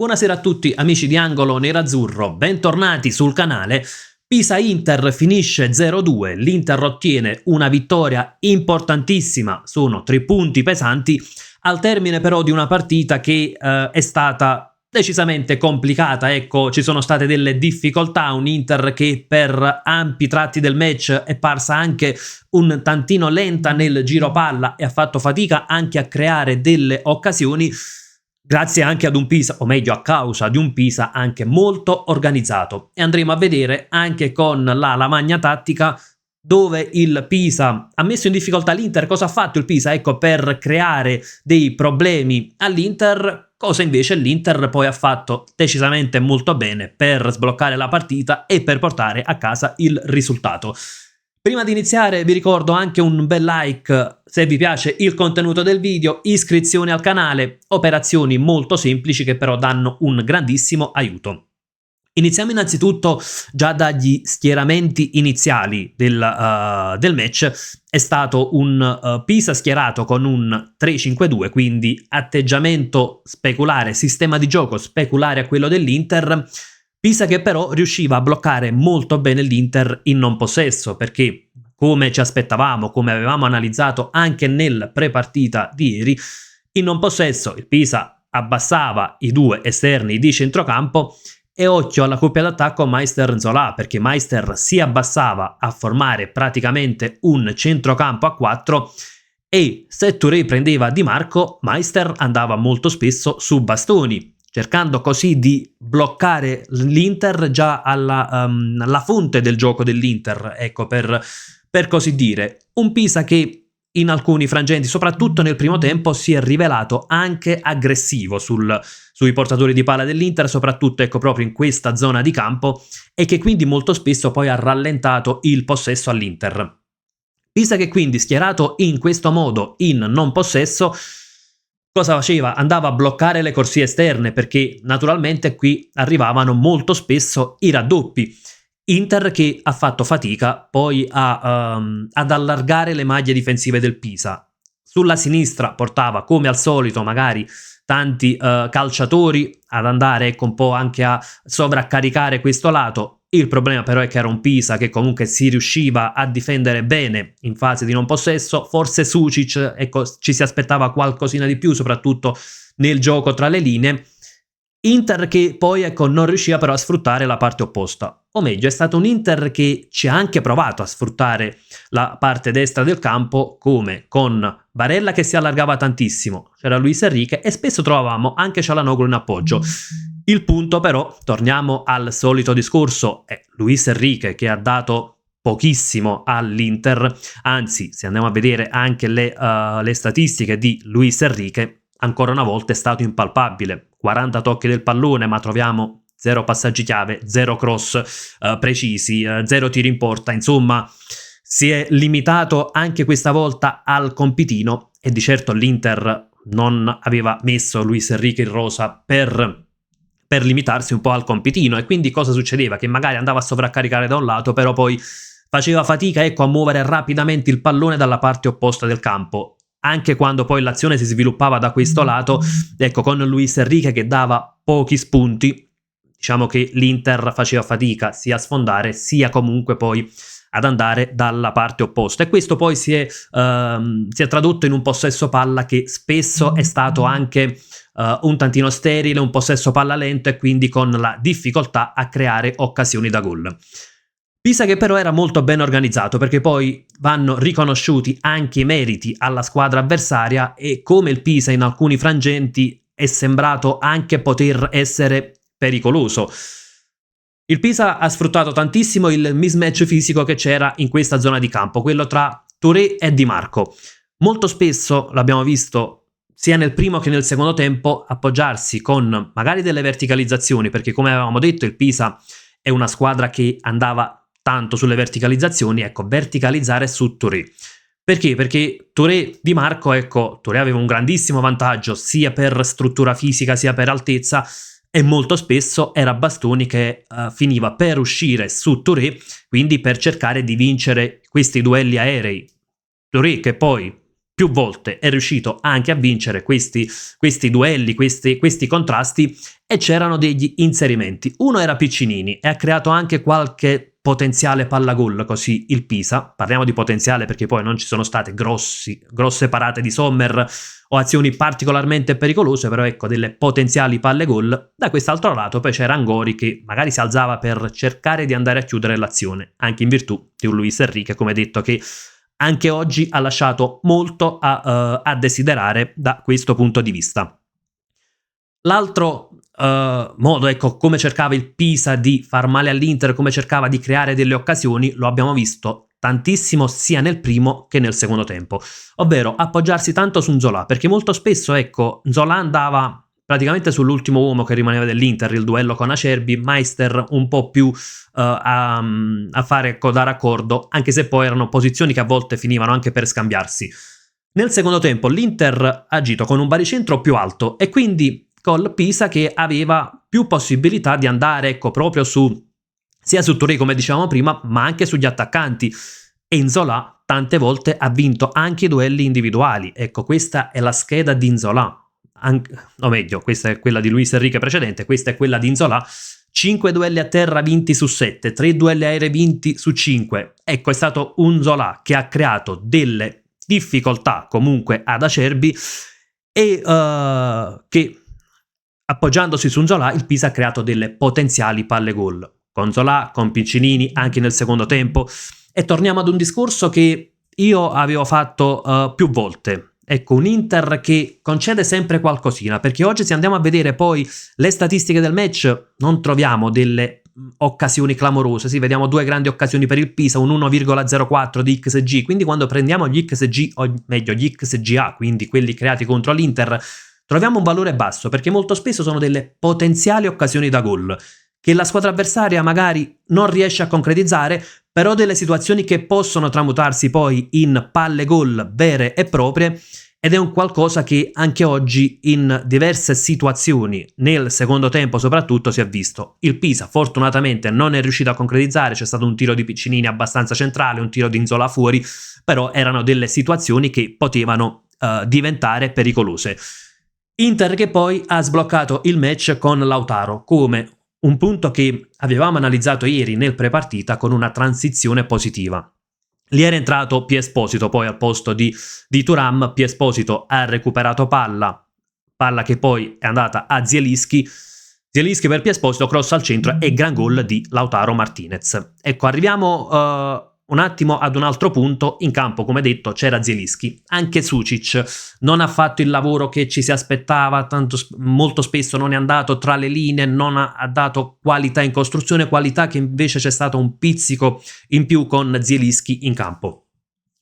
Buonasera a tutti amici di Angolo Nerazzurro, bentornati sul canale. Pisa-Inter finisce 0-2, l'Inter ottiene una vittoria importantissima, sono 3 punti pesanti, al termine però di una partita che è stata decisamente complicata. Ecco, ci sono state delle difficoltà, un Inter che per ampi tratti del match è parsa anche un tantino lenta nel giro palla e ha fatto fatica anche a creare delle occasioni, grazie anche ad un Pisa, o meglio a causa di un Pisa anche molto organizzato. E andremo a vedere anche con la lavagna tattica dove il Pisa ha messo in difficoltà l'Inter. Cosa ha fatto il Pisa? Ecco, per creare dei problemi all'Inter, cosa invece l'Inter poi ha fatto decisamente molto bene per sbloccare la partita e per portare a casa il risultato. Prima di iniziare vi ricordo anche un bel like se vi piace il contenuto del video, iscrizione al canale, operazioni molto semplici che però danno un grandissimo aiuto. Iniziamo innanzitutto già dagli schieramenti iniziali del match. È stato un Pisa schierato con un 3-5-2, quindi atteggiamento speculare, sistema di gioco speculare a quello dell'Inter. Pisa che però riusciva a bloccare molto bene l'Inter in non possesso, perché come ci aspettavamo, come avevamo analizzato anche nel pre-partita di ieri, in non possesso il Pisa abbassava i 2 esterni di centrocampo e occhio alla coppia d'attacco Meister-Nzola, perché Meister si abbassava a formare praticamente un centrocampo a 4 e se Touré prendeva Di Marco, Meister andava molto spesso su bastoni, cercando così di bloccare l'Inter già alla fonte del gioco dell'Inter, ecco, per così dire. Un Pisa che in alcuni frangenti, soprattutto nel primo tempo, si è rivelato anche aggressivo sui portatori di palla dell'Inter, soprattutto ecco proprio in questa zona di campo, e che quindi molto spesso poi ha rallentato il possesso all'Inter. Pisa che quindi schierato in questo modo in non possesso, cosa faceva? Andava a bloccare le corsie esterne, perché naturalmente qui arrivavano molto spesso i raddoppi. Inter che ha fatto fatica poi ad allargare le maglie difensive del Pisa. Sulla sinistra portava come al solito magari tanti calciatori ad andare ecco un po' anche a sovraccaricare questo lato. Il problema però è che era un Pisa che comunque si riusciva a difendere bene in fase di non possesso. Forse Sucic, ecco, ci si aspettava qualcosina di più, soprattutto nel gioco tra le linee. Inter che poi ecco non riusciva però a sfruttare la parte opposta, o meglio è stato un Inter che ci ha anche provato a sfruttare la parte destra del campo, come con Barella che si allargava tantissimo, c'era Luis Enrique e spesso trovavamo anche Çalhanoğlu in appoggio. Il punto però, torniamo al solito discorso, è Luis Enrique che ha dato pochissimo all'Inter, anzi se andiamo a vedere anche le statistiche di Luis Enrique, ancora una volta è stato impalpabile. 40 tocchi del pallone, ma troviamo 0 passaggi chiave, 0 cross precisi, 0 tiri in porta. Insomma, si è limitato anche questa volta al compitino e di certo l'Inter non aveva messo Luis Enrique in rosa per limitarsi un po' al compitino. E quindi cosa succedeva? Che magari andava a sovraccaricare da un lato, però poi faceva fatica ecco a muovere rapidamente il pallone dalla parte opposta del campo. Anche quando poi l'azione si sviluppava da questo lato, ecco, con Luis Enrique che dava pochi spunti, diciamo che l'Inter faceva fatica sia a sfondare sia comunque poi ad andare dalla parte opposta. E questo poi si è tradotto in un possesso palla che spesso è stato anche un tantino sterile, un possesso palla lento e quindi con la difficoltà a creare occasioni da gol. Pisa che però era molto ben organizzato, perché poi vanno riconosciuti anche i meriti alla squadra avversaria e come il Pisa in alcuni frangenti è sembrato anche poter essere pericoloso. Il Pisa ha sfruttato tantissimo il mismatch fisico che c'era in questa zona di campo, quello tra Touré e Di Marco. Molto spesso l'abbiamo visto sia nel primo che nel secondo tempo appoggiarsi con magari delle verticalizzazioni, perché come avevamo detto il Pisa è una squadra che andava tanto sulle verticalizzazioni, ecco, verticalizzare su Touré. Perché? Perché Touré Di Marco, ecco, Touré aveva un grandissimo vantaggio sia per struttura fisica sia per altezza e molto spesso era Bastoni che finiva per uscire su Touré, quindi per cercare di vincere questi duelli aerei. Touré che poi più volte è riuscito anche a vincere questi duelli, questi contrasti, e c'erano degli inserimenti. Uno era Piccinini e ha creato anche qualche potenziale pallagol, così il Pisa, parliamo di potenziale perché poi non ci sono state grosse parate di Sommer o azioni particolarmente pericolose, però ecco, delle potenziali palle gol. Da quest'altro lato poi c'era Angori che magari si alzava per cercare di andare a chiudere l'azione, anche in virtù di un Luis Enrique, come detto, che anche oggi ha lasciato molto a desiderare da questo punto di vista. L'altro modo, ecco, come cercava il Pisa di far male all'Inter, come cercava di creare delle occasioni, lo abbiamo visto tantissimo sia nel primo che nel secondo tempo, ovvero appoggiarsi tanto su Nzola, perché molto spesso, ecco, Nzola andava praticamente sull'ultimo uomo che rimaneva dell'Inter, il duello con Acerbi, Meister un po' più a fare, ecco, da raccordo, anche se poi erano posizioni che a volte finivano anche per scambiarsi. Nel secondo tempo l'Inter ha agito con un baricentro più alto e quindi col Pisa che aveva più possibilità di andare, ecco, proprio sia su Touré come dicevamo prima, ma anche sugli attaccanti. E Nzola tante volte ha vinto anche i duelli individuali. Ecco, questa è la scheda di Nzola. O meglio, questa è quella di Luis Enrique precedente, questa è quella di Nzola. 5 duelli a terra vinti su 7, 3 duelli aerei vinti su 5. Ecco, è stato un Nzola che ha creato delle difficoltà comunque ad Acerbi e che, appoggiandosi su Nzola, il Pisa ha creato delle potenziali palle gol. Con Nzola, con Piccinini, anche nel secondo tempo. E torniamo ad un discorso che io avevo fatto più volte. Ecco, un Inter che concede sempre qualcosina, perché oggi se andiamo a vedere poi le statistiche del match non troviamo delle occasioni clamorose, sì, vediamo 2 grandi occasioni per il Pisa, un 1,04 di XG, quindi quando prendiamo gli XG, o meglio gli XGA, quindi quelli creati contro l'Inter, troviamo un valore basso, perché molto spesso sono delle potenziali occasioni da gol, che la squadra avversaria magari non riesce a concretizzare, però delle situazioni che possono tramutarsi poi in palle gol vere e proprie, ed è un qualcosa che anche oggi in diverse situazioni, nel secondo tempo soprattutto, si è visto. Il Pisa fortunatamente non è riuscito a concretizzare, c'è stato un tiro di Piccinini abbastanza centrale, un tiro di Nzola fuori, però erano delle situazioni che potevano diventare pericolose. Inter che poi ha sbloccato il match con Lautaro come un punto che avevamo analizzato ieri nel prepartita con una transizione positiva. Lì era entrato Pie Esposito poi al posto di Thuram. Pie Esposito ha recuperato palla che poi è andata a Zielinski per Pie Esposito, cross al centro e gran gol di Lautaro Martinez. Ecco, arriviamo un attimo ad un altro punto. In campo, come detto, c'era Zielinski. Anche Sucic non ha fatto il lavoro che ci si aspettava, molto spesso non è andato tra le linee, non ha dato qualità in costruzione, qualità che invece c'è stato un pizzico in più con Zielinski in campo.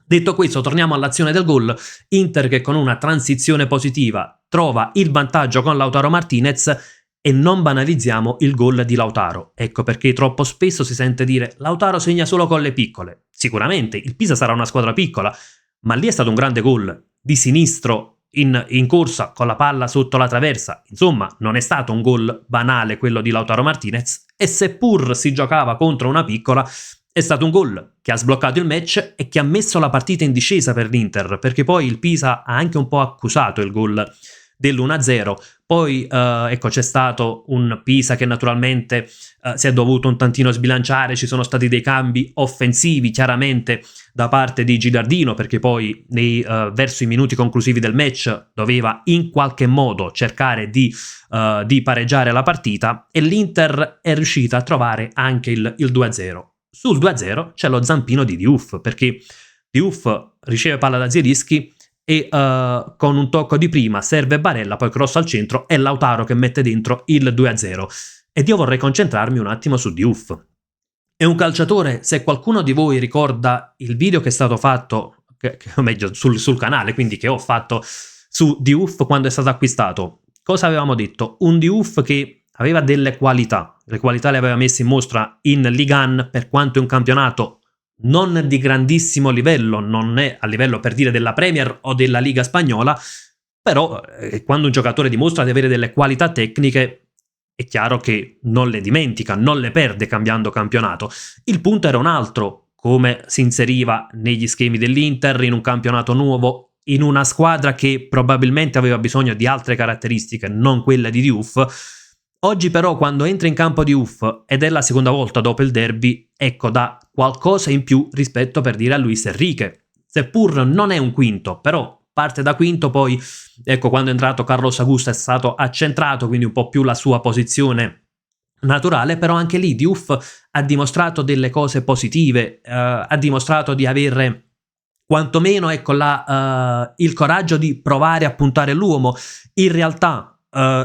Detto questo, torniamo all'azione del gol. Inter che con una transizione positiva trova il vantaggio con Lautaro Martinez. E non banalizziamo il gol di Lautaro. Ecco perché troppo spesso si sente dire Lautaro segna solo con le piccole. Sicuramente il Pisa sarà una squadra piccola, ma lì è stato un grande gol di sinistro in corsa con la palla sotto la traversa. Insomma, non è stato un gol banale quello di Lautaro Martinez, e seppur si giocava contro una piccola, è stato un gol che ha sbloccato il match e che ha messo la partita in discesa per l'Inter, perché poi il Pisa ha anche un po' accusato il gol dell'1-0. Poi ecco, c'è stato un Pisa che naturalmente si è dovuto un tantino sbilanciare, ci sono stati dei cambi offensivi chiaramente da parte di Gilardino, perché poi verso i minuti conclusivi del match doveva in qualche modo cercare di pareggiare la partita, e l'Inter è riuscita a trovare anche il 2-0. Sul 2-0 c'è lo zampino di Diouf, perché Diouf riceve palla da Zielinski e con un tocco di prima serve Barella, poi cross al centro, e Lautaro che mette dentro il 2-0. Ed io vorrei concentrarmi un attimo su Diouf. È un calciatore, se qualcuno di voi ricorda il video che è stato fatto, o meglio sul canale, quindi che ho fatto su Diouf quando è stato acquistato, cosa avevamo detto? Un Diouf che aveva delle qualità, le qualità le aveva messe in mostra in Ligue 1, per quanto è un campionato non di grandissimo livello, non è a livello per dire della Premier o della Liga spagnola, però quando un giocatore dimostra di avere delle qualità tecniche è chiaro che non le dimentica, non le perde cambiando campionato. Il punto era un altro, come si inseriva negli schemi dell'Inter in un campionato nuovo, in una squadra che probabilmente aveva bisogno di altre caratteristiche, non quelle di Diouf. Oggi però quando entra in campo Diouf, ed è la seconda volta dopo il derby, ecco, dà qualcosa in più rispetto per dire a Luis Enrique. Seppur non è un quinto, però parte da quinto, poi ecco, quando è entrato Carlos Augusto è stato accentrato, quindi un po' più la sua posizione naturale, però anche lì Diouf ha dimostrato delle cose positive, ha dimostrato di avere quantomeno ecco, il coraggio di provare a puntare l'uomo. In realtà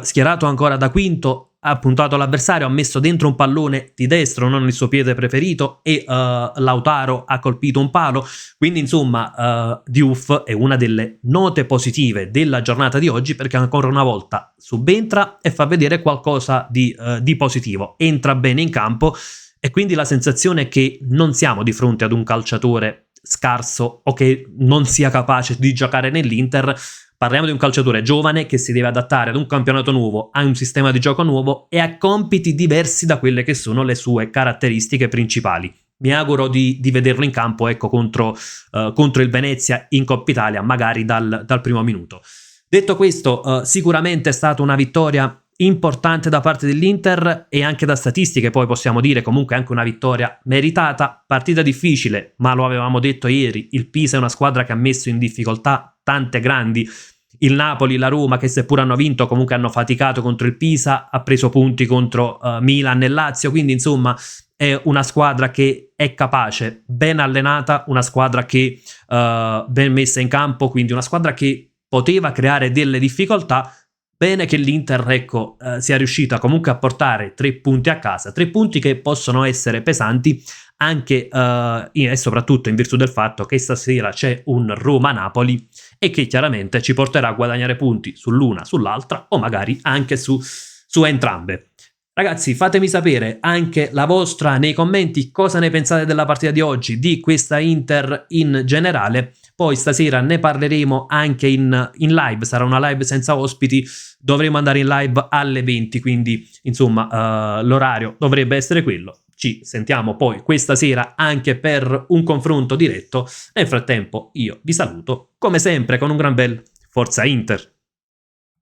schierato ancora da quinto, ha puntato l'avversario, ha messo dentro un pallone di destro, non il suo piede preferito, e Lautaro ha colpito un palo. Quindi insomma Diouf è una delle note positive della giornata di oggi, perché ancora una volta subentra e fa vedere qualcosa di positivo, entra bene in campo, e quindi la sensazione è che non siamo di fronte ad un calciatore scarso o che non sia capace di giocare nell'Inter. Parliamo di un calciatore giovane che si deve adattare ad un campionato nuovo, a un sistema di gioco nuovo e a compiti diversi da quelle che sono le sue caratteristiche principali. Mi auguro di vederlo in campo, ecco, contro il Venezia in Coppa Italia, magari dal primo minuto. Detto questo, sicuramente è stata una vittoria importante da parte dell'Inter, e anche da statistiche poi possiamo dire comunque anche una vittoria meritata. Partita difficile, ma lo avevamo detto ieri, il Pisa è una squadra che ha messo in difficoltà tante grandi. Il Napoli, la Roma, che seppur hanno vinto comunque hanno faticato contro il Pisa, ha preso punti contro Milan e Lazio, quindi insomma è una squadra che è capace, ben allenata, una squadra che ben messa in campo, quindi una squadra che poteva creare delle difficoltà. Bene che l'Inter, ecco, sia riuscita comunque a portare 3 punti a casa, 3 punti che possono essere pesanti anche e soprattutto in virtù del fatto che stasera c'è un Roma-Napoli, e che chiaramente ci porterà a guadagnare punti sull'una, sull'altra, o magari anche su entrambe. Ragazzi, fatemi sapere anche la vostra nei commenti, cosa ne pensate della partita di oggi, di questa Inter in generale. Poi stasera ne parleremo anche in live, sarà una live senza ospiti, dovremo andare in live alle 20, quindi insomma l'orario dovrebbe essere quello. Ci sentiamo poi questa sera anche per un confronto diretto. Nel frattempo io vi saluto, come sempre, con un gran bel Forza Inter!